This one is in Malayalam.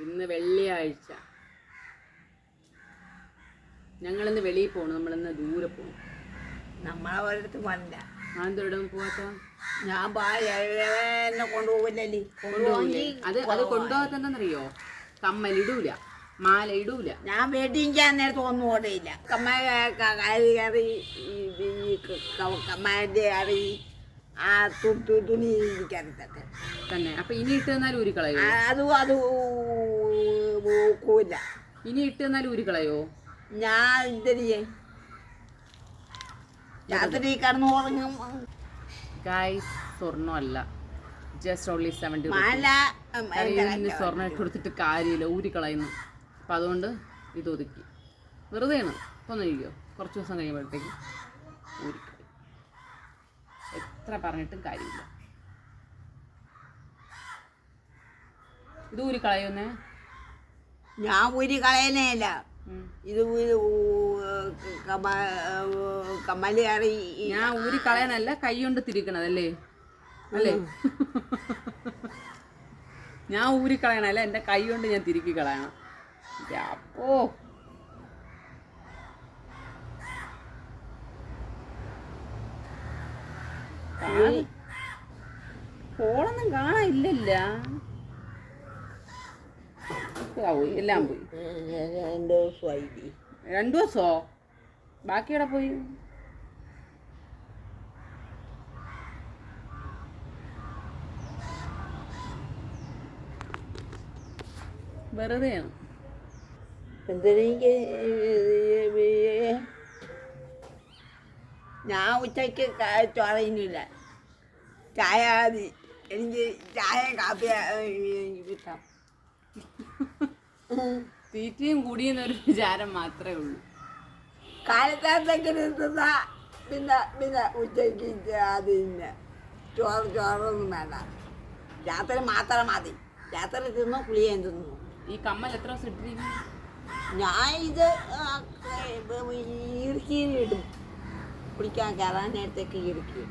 ഇന്ന് വെള്ളിയാഴ്ച. ഞങ്ങളിന്ന് വെളിയിൽ പോകണം. നമ്മളിന്ന് ദൂരെ പോകും. നമ്മളെ ഒരിടത്ത് വന്നില്ല. ആന്തോടും പോവാത്ത ഞാൻ എന്നെ കൊണ്ടുപോകില്ലല്ലേ. കൊണ്ടുപോകില്ലേ? അത് കൊണ്ടുപോകാത്തെന്നറിയോ? കമ്മലിടൂല, മാല ഇടൂല. ഞാൻ വെഡിങ് നേരത്തെ ഒന്നും ഓടയില്ല. കറി കമ്മലിന്റെ കറി ആ തുണി എനിക്കറിയത്തെ തന്നെ. അപ്പൊ ഇനി ഇട്ട് തന്നാൽ ഊരിക്കളയോ? അത് പോക്കില്ല. ഇനി ഇട്ട് തന്നാൽ ഊരിക്കളയോ? ഞാൻ ഇതേ രാത്രി കടന്നു ഉറങ്ങും. ഗൈസ്, സ്വർണ്ണമല്ല, ജസ്റ്റ് ഓൺലി 70. സ്വർണ്ണം ഇട്ട് കൊടുത്തിട്ട് കാര്യമില്ല, ഊരിക്കളയുന്നു. അപ്പം അതുകൊണ്ട് ഇത് ഒതുക്കി. വെറുതെയാണ്. ഇപ്പം ഒന്ന് ഇരിക്കുമോ? കുറച്ച് ദിവസം കഴിയുമ്പോഴത്തേക്ക് ഊരിക്കളയും. എത്ര പറഞ്ഞിട്ടും കാര്യമില്ല. ഇത് ഊരിക്കളയുന്നേ? ഞാൻ ഊരി കളയനേല്ല. ഇത് കമ്മല് കറി ഞാൻ ഊരി കളയാനല്ല, കൈ കൊണ്ട് തിരിക്കണതല്ലേ? അല്ലേ? ഞാൻ ഊരി കളയണല്ല, എൻ്റെ കൈ കൊണ്ട് ഞാൻ തിരുക്കി കളയണം. അപ്പോ ഫോണൊന്നും കാണാനില്ലല്ല. എല്ലാം പോയി. 2 ദിവസമായി. 2 ദിവസമോ? ബാക്കി എവിടെ പോയി? വെറുതെയാണ്. ഞാൻ ഉച്ചയ്ക്ക് ചോറയില്ല. ചായ മതി എനിക്ക്. ചായ കാപ്പി കിട്ടാം. തീറ്റയും കൂടിയെന്നൊരു വിചാരം മാത്രമേ ഉള്ളൂ. കാലത്തെങ്കിലും പിന്നെ ഉച്ചയ്ക്ക് അതിന് ചോറൊന്നും വേണ്ട. രാത്രി മാത്രം മതി. രാത്രി തിന്നു കുളിയാൻ തിന്നു. ഈ കമ്മൽ എത്ര ദിവസം ഇട്ടിരിക്കും? ഞാൻ ഇത് ഇടുക്കിയിലിടും. കുളിക്കാൻ കയറാൻ നേരത്തേക്ക് ഇടുക്കി.